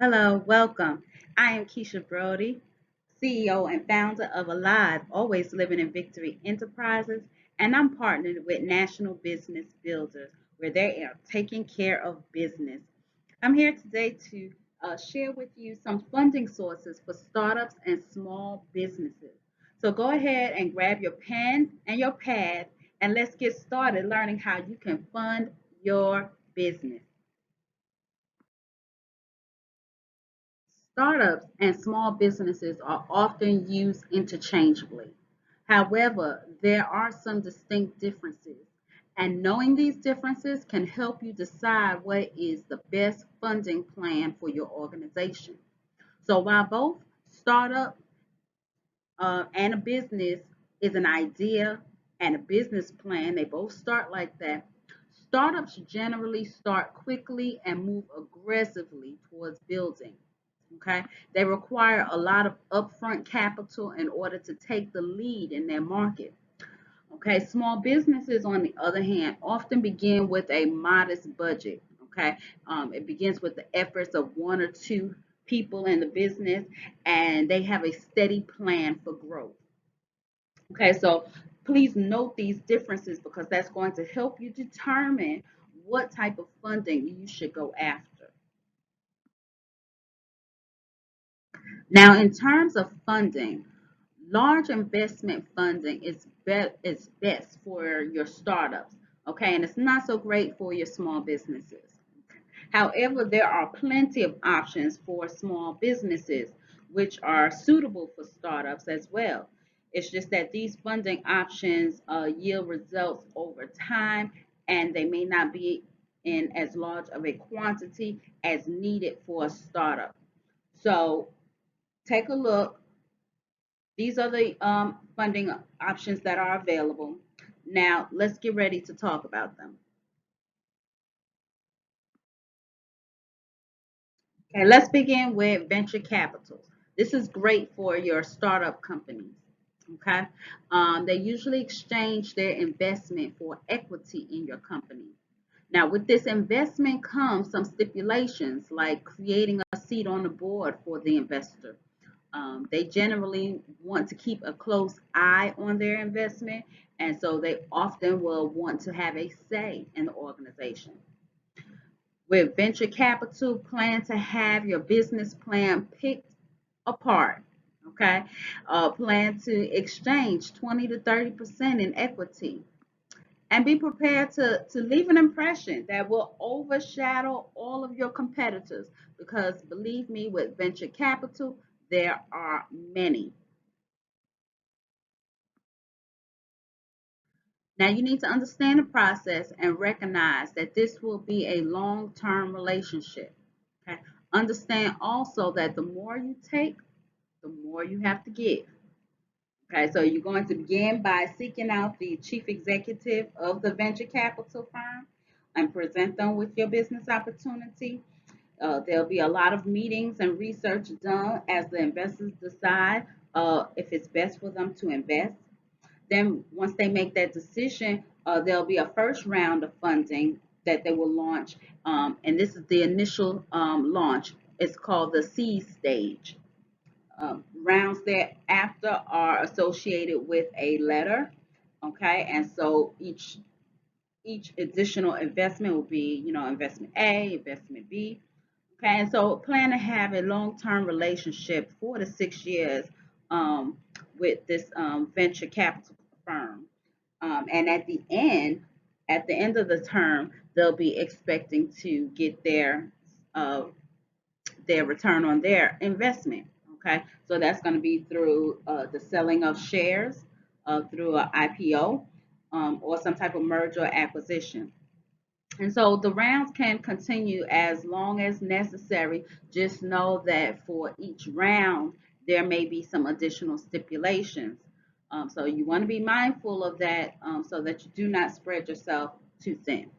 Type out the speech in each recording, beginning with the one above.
Hello, welcome. I am Keisha Brody, CEO and founder of Alive, Always Living in Victory Enterprises, and I'm partnered with National Business Builders, where they are taking care of business. I'm here today to share with you some funding sources for startups and small businesses. So go ahead and grab your pen and your pad, and let's get started learning how you can fund your business. Startups and small businesses are often used interchangeably. However, there are some distinct differences, and knowing these differences can help you decide what is the best funding plan for your organization. So, while both startup and a business is an idea and a business plan, they both start like that. Startups generally start quickly and move aggressively towards building. Okay, they require a lot of upfront capital in order to take the lead in their market. Okay, small businesses, on the other hand, often begin with a modest budget. Okay, it begins with the efforts of one or two people in the business, and they have a steady plan for growth. Okay, so please note these differences because that's going to help you determine what type of funding you should go after. Now, in terms of funding, large investment funding is best for your startups, okay, and it's not so great for your small businesses. However, there are plenty of options for small businesses which are suitable for startups as well. It's just that these funding options yield results over time and they may not be in as large of a quantity as needed for a startup. So take a look. These are the funding options that are available. Now, let's get ready to talk about them. Okay, let's begin with venture capital. This is great for your startup companies. Okay, they usually exchange their investment for equity in your company. Now, with this investment comes some stipulations like creating a seat on the board for the investor. They generally want to keep a close eye on their investment, and so they often will want to have a say in the organization. With venture capital, plan to have your business plan picked apart. Okay, plan to exchange 20 to 30% in equity and be prepared to leave an impression that will overshadow all of your competitors because believe me, with venture capital, there are many. Now, you need to understand the process and recognize that this will be a long term relationship. Okay? Understand also that the more you take, the more you have to give. Okay, so you're going to begin by seeking out the chief executive of the venture capital firm and present them with your business opportunity. There'll be a lot of meetings and research done as the investors decide if it's best for them to invest. Then, once they make that decision, there'll be a first round of funding that they will launch, and this is the initial launch. It's called the seed stage. Rounds thereafter are associated with a letter, okay, and so each additional investment will be, investment A, investment B, okay, and so plan to have a long-term relationship, 4 to 6 years, um, with this venture capital firm, and at the end of the term, they'll be expecting to get uh, their return on their investment. Okay, so that's going to be through the selling of shares, through an IPO, or some type of merger or acquisition. And so the rounds can continue as long as necessary. Just know that for each round, there may be some additional stipulations. So you want to be mindful of that so that you do not spread yourself too thin.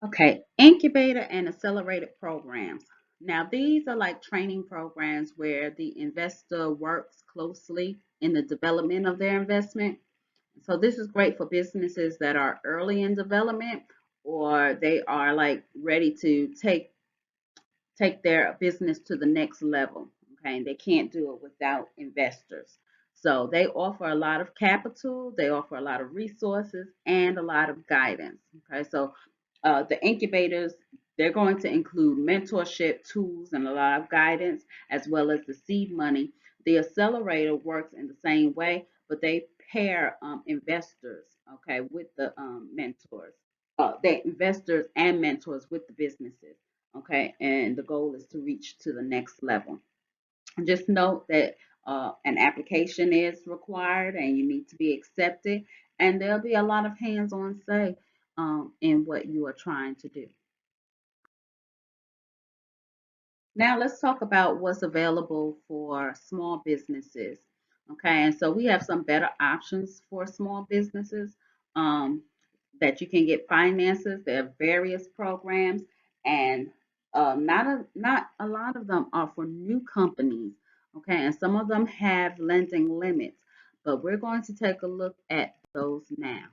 Okay, incubator and accelerated programs. Now, these are like training programs where the investor works closely in the development of their investment. So this is great for businesses that are early in development, or they are like ready to take their business to the next level. Okay, and they can't do it without investors. So they offer a lot of capital, they offer a lot of resources, and a lot of guidance. Okay, so the incubators, they're going to include mentorship, tools, and a lot of guidance, as well as the seed money. The accelerator works in the same way, but they pair investors, okay, with the mentors. The investors and mentors with the businesses, okay, and the goal is to reach to the next level. Just note that an application is required and you need to be accepted, and there'll be a lot of hands-on say in what you are trying to do. Now let's talk about what's available for small businesses. Okay, and so we have some better options for small businesses um, that you can get finances. There are various programs, and not a lot of them are for new companies. Okay, and some of them have lending limits, but we're going to take a look at those now.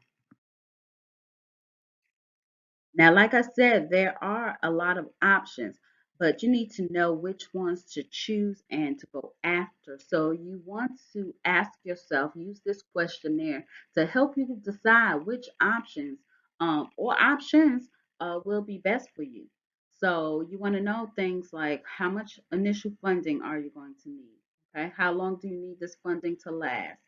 Now, like I said, there are a lot of options, but you need to know which ones to choose and to go after. So you want to ask yourself, use this questionnaire to help you to decide which options or options will be best for you. So you want to know things like how much initial funding are you going to need? Okay, how long do you need this funding to last?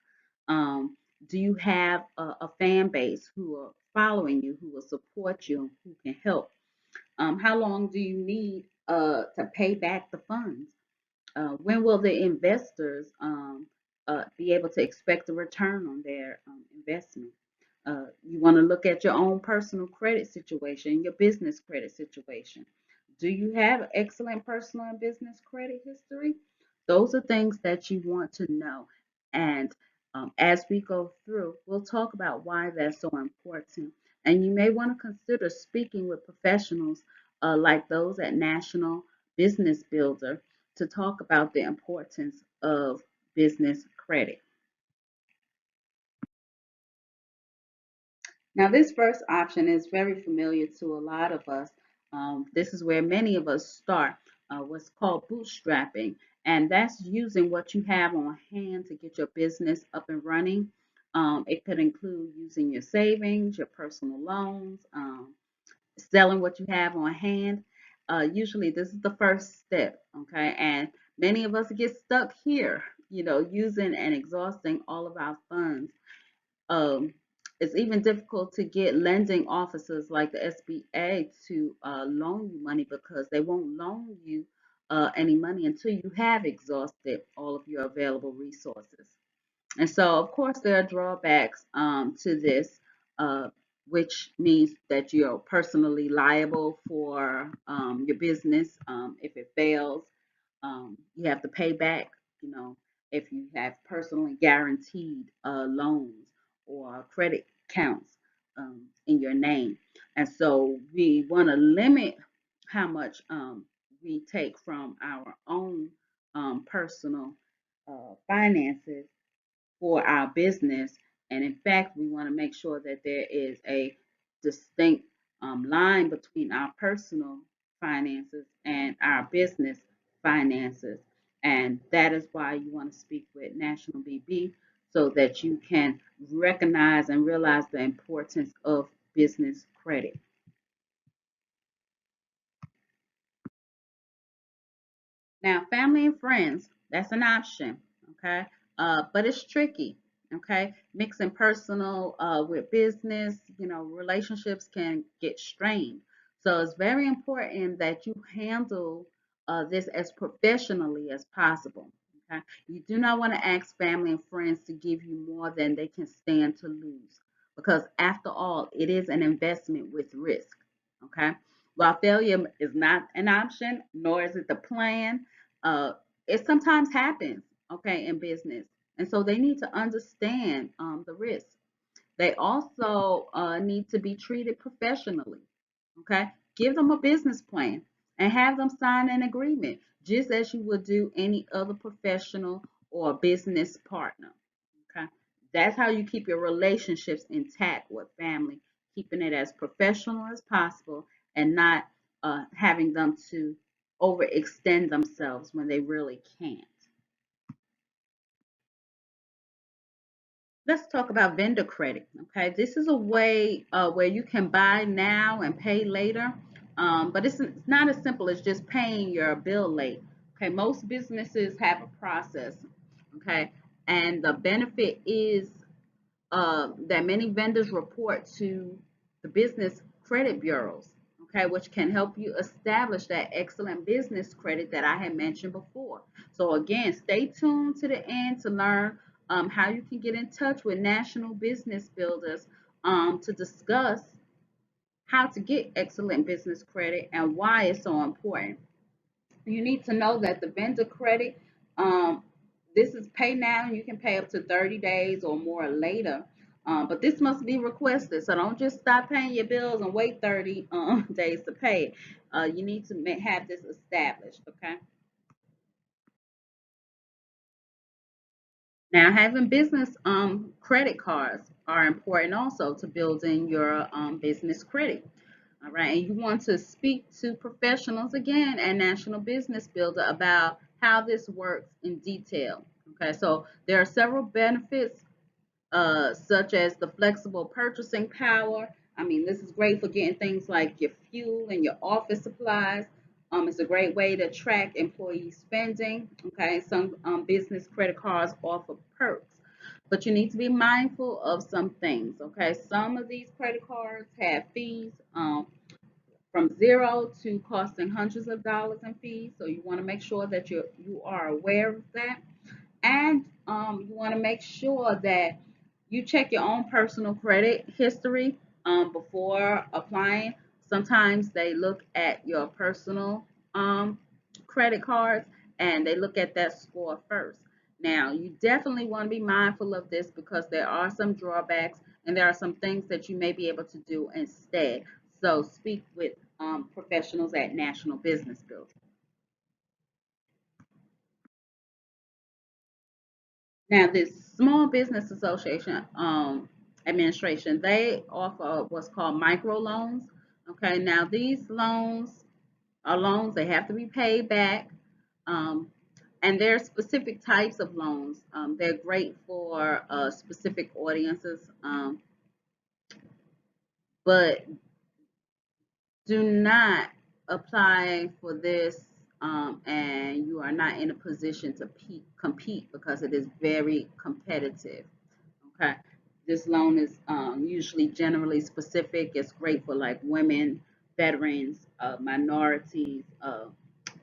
Um, do you have a fan base who are following you, who will support you, and who can help? How long do you need to pay back the funds? When will the investors be able to expect a return on their investment? You want to look at your own personal credit situation, your business credit situation. Do you have excellent personal and business credit history? Those are things that you want to know. And as we go through, we'll talk about why that's so important. And you may want to consider speaking with professionals like those at National Business Builder to talk about the importance of business credit. Now, this first option is very familiar to a lot of us. This is where many of us start, what's called bootstrapping, and that's using what you have on hand to get your business up and running. It could include using your savings, your personal loans, selling what you have on hand. Usually, this is the first step, okay? And many of us get stuck here, using and exhausting all of our funds. um, it's even difficult to get lending officers like the SBA to loan you money because they won't loan you any money until you have exhausted all of your available resources. And so, of course, there are drawbacks to this, uh, which means that you're personally liable for your business if it fails. You have to pay back, you know, if you have personally guaranteed loans or credit counts in your name. And so we want to limit how much we take from our own personal finances for our business. And in fact, we want to make sure that there is a distinct line between our personal finances and our business finances. And that is why you want to speak with National BB so that you can recognize and realize the importance of business credit. Now, family and friends, that's an option, okay? But it's tricky, okay? Mixing personal with business, relationships can get strained. So it's very important that you handle this as professionally as possible, okay? You do not want to ask family and friends to give you more than they can stand to lose because, after all, it is an investment with risk, okay? While failure is not an option, nor is it the plan, uh, it sometimes happens, okay, in business. And so they need to understand the risk. They also need to be treated professionally, okay? Give them a business plan and have them sign an agreement, just as you would do any other professional or business partner, okay? That's how you keep your relationships intact with family, keeping it as professional as possible and not having them to overextend themselves when they really can't. Let's talk about vendor credit. Okay, this is a way where you can buy now and pay later, but it's not as simple as just paying your bill late. Okay, most businesses have a process. Okay, and the benefit is that many vendors report to the business credit bureaus, okay, which can help you establish that excellent business credit that I had mentioned before. So again, stay tuned to the end to learn how you can get in touch with national business builders to discuss how to get excellent business credit and why it's so important. You need to know that the vendor credit, um, this is pay now, and you can pay up to 30 days or more later. But this must be requested. So don't just stop paying your bills and wait 30 days to pay it. You need to have this established, okay? Now, having business credit cards are important also to building your business credit. All right, and you want to speak to professionals again and National Business Builder about how this works in detail. Okay, so there are several benefits such as the flexible purchasing power. I mean, this is great for getting things like your fuel and your office supplies. It's a great way to track employee spending. Okay, some business credit cards offer perks, but you need to be mindful of some things. Okay, some of these credit cards have fees from zero to costing hundreds of dollars in fees. So you want to make sure that you are aware of that. And you want to make sure that you check your own personal credit history before applying. Sometimes they look at your personal credit cards and they look at that score first. Now, you definitely want to be mindful of this because there are some drawbacks and there are some things that you may be able to do instead. So, speak with professionals at National Business Builder. Now, this Small Business Association Administration, they offer what's called micro loans. Okay, now these loans are loans, they have to be paid back. Um, and there are specific types of loans. They're great for specific audiences, but do not apply for this and you are not in a position to compete because it is very competitive. Okay. This loan is usually generally specific. It's great for like women, veterans, minorities,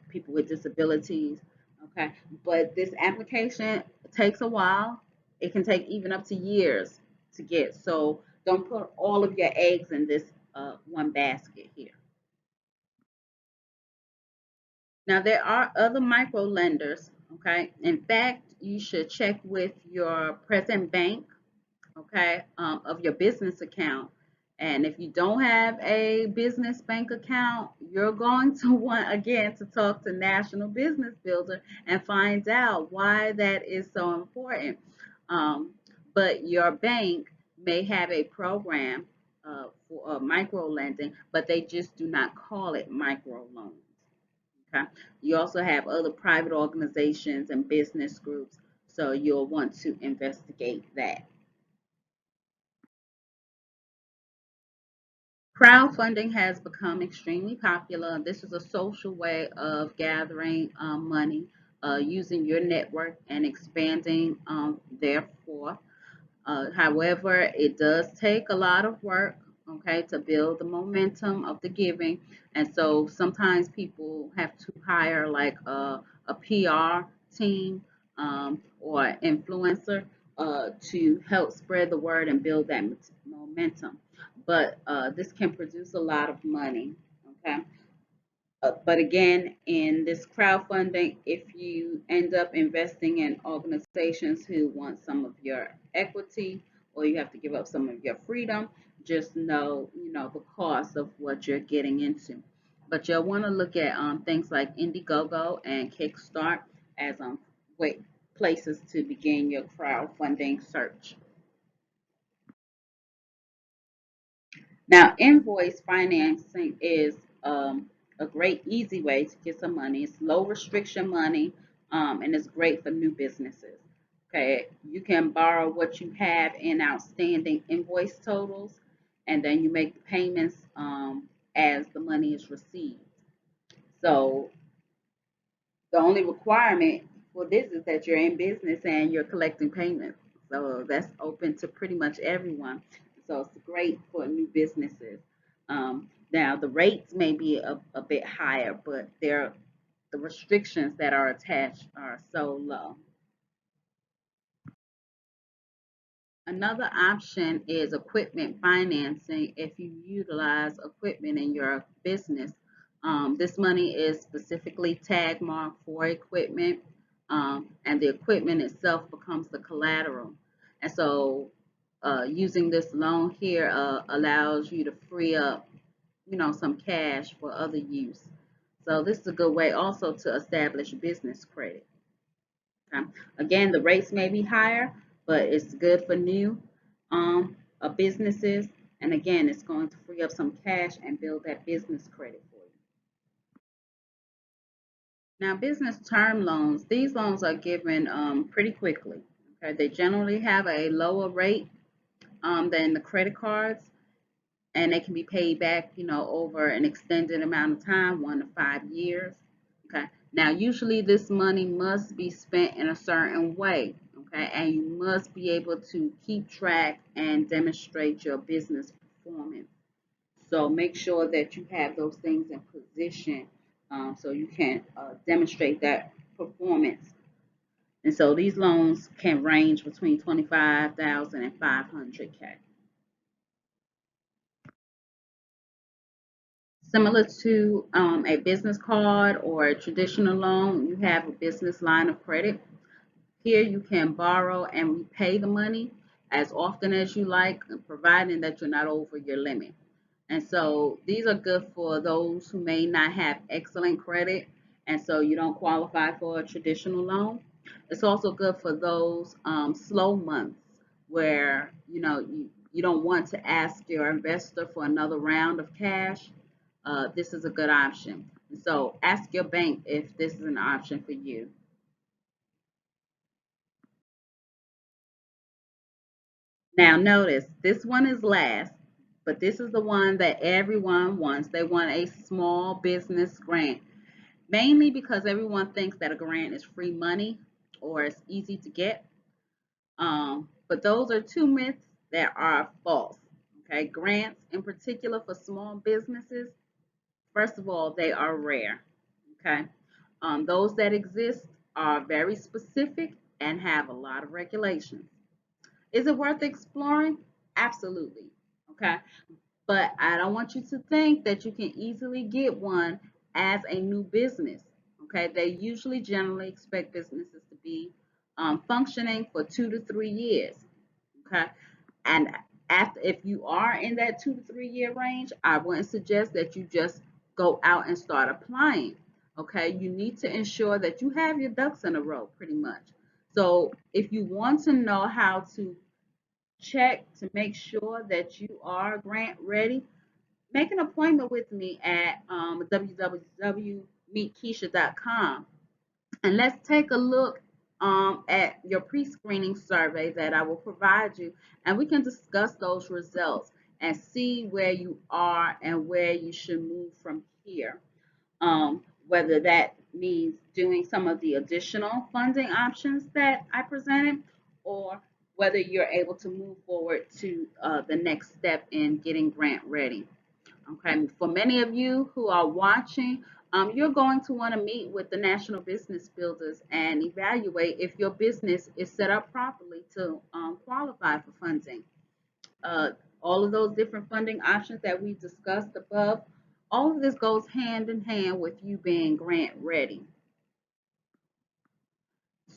people with disabilities. Okay. But this application takes a while. It can take even up to years to get. So don't put all of your eggs in this one basket here. Now, there are other micro lenders. Okay. In fact, you should check with your present bank, okay, of your business account. And if you don't have a business bank account, you're going to want again to talk to National Business Builder and find out why that is so important. Um, but your bank may have a program for micro lending, but they just do not call it micro loans. Okay. You also have other private organizations and business groups, so you'll want to investigate that. Crowdfunding has become extremely popular. This is a social way of gathering money using your network and expanding, therefore. However, it does take a lot of work, okay, to build the momentum of the giving. And so sometimes people have to hire like a PR team or influencer to help spread the word and build that momentum. But this can produce a lot of money, okay? But again, in this crowdfunding, if you end up investing in organizations who want some of your equity or you have to give up some of your freedom, just know, the cost of what you're getting into. But you'll want to look at things like Indiegogo and Kickstart as places to begin your crowdfunding search. Now, invoice financing is a great, easy way to get some money. It's low restriction money, and it's great for new businesses. Okay, you can borrow what you have in outstanding invoice totals, and then you make the payments as the money is received. So the only requirement for this is that you're in business and you're collecting payments. So that's open to pretty much everyone. So it's great for new businesses. Now the rates may be a bit higher, but the restrictions that are attached are so low. Another option is equipment financing if you utilize equipment in your business. This money is specifically tag marked for equipment, and the equipment itself becomes the collateral. And so, using this loan here allows you to free up, some cash for other use. So this is a good way also to establish business credit. Okay. Again, the rates may be higher, but it's good for new businesses. And again, it's going to free up some cash and build that business credit for you. Now, business term loans, these loans are given pretty quickly. Okay. They generally have a lower rate than the credit cards, and they can be paid back, over an extended amount of time, 1 to 5 years. Okay. Now, usually this money must be spent in a certain way. Okay. And you must be able to keep track and demonstrate your business performance. So make sure that you have those things in position so you can demonstrate that performance. And so these loans can range between 25,000 and 500K. Similar to a business card or a traditional loan, you have a business line of credit. Here you can borrow and repay the money as often as you like, providing that you're not over your limit. And so these are good for those who may not have excellent credit, and so you don't qualify for a traditional loan. It's also good for those slow months where you don't want to ask your investor for another round of cash. This is a good option. So ask your bank if this is an option for you. Now notice this one is last, but this is the one that everyone wants. They want a small business grant, mainly because everyone thinks that a grant is free money or it's easy to get. But those are two myths that are false. Okay, grants in particular for small businesses, first of all, they are rare. Okay, those that exist are very specific and have a lot of regulations. Is it worth exploring? Absolutely. Okay. But I don't want you to think that you can easily get one as a new business. Okay. They usually generally expect businesses to be functioning for 2 to 3 years. Okay. And after, if you are in that 2 to 3 year range, I wouldn't suggest that you just go out and start applying. Okay. You need to ensure that you have your ducks in a row pretty much. So if you want to know how to check to make sure that you are grant ready, make an appointment with me at www.meetkeisha.com, and let's take a look at your pre-screening survey that I will provide you, and we can discuss those results and see where you are and where you should move from here. Whether that means doing some of the additional funding options that I presented, or whether you're able to move forward to the next step in getting grant ready. Okay, for many of you who are watching, you're going to want to meet with the National Business Builders and evaluate if your business is set up properly to qualify for funding. uh, all of those different funding options that we discussed above, all of this goes hand in hand with you being grant ready.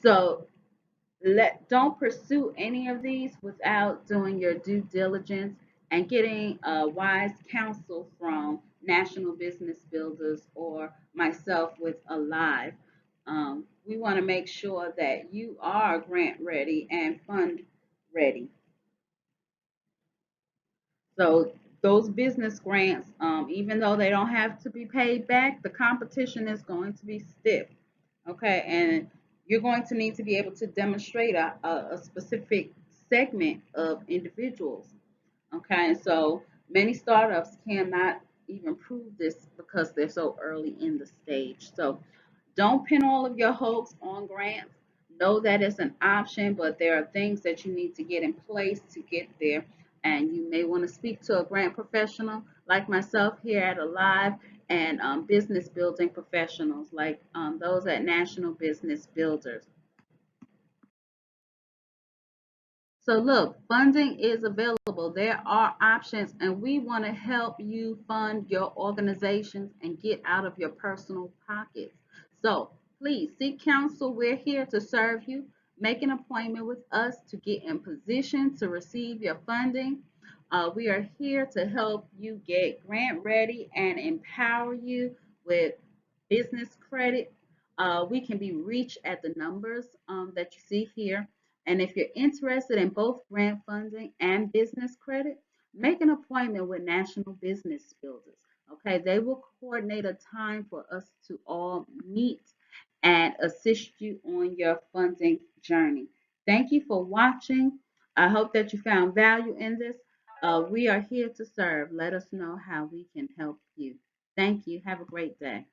So don't pursue any of these without doing your due diligence and getting wise counsel from National Business Builders or myself with Alive. We want to make sure that you are grant ready and fund ready. So those business grants, even though they don't have to be paid back, the competition is going to be stiff. Okay, and you're going to need to be able to demonstrate a specific segment of individuals. Okay, so many startups cannot even prove this because they're so early in the stage. So don't pin all of your hopes on grants. Know that it's an option, but there are things that you need to get in place to get there. And you may want to speak to a grant professional like myself here at Alive, and business building professionals like those at National Business Builders. So look, funding is available. There are options, and we want to help you fund your organizations and get out of your personal pockets. So please seek counsel. We're here to serve you. Make an appointment with us to get in position to receive your funding. We are here to help you get grant ready and empower you with business credit. We can be reached at the numbers that you see here. And if you're interested in both grant funding and business credit, make an appointment with National Business Builders. Okay, they will coordinate a time for us to all meet and assist you on your funding journey. Thank you for watching. I hope that you found value in this. We are here to serve. Let us know how we can help you. Thank you. Have a great day.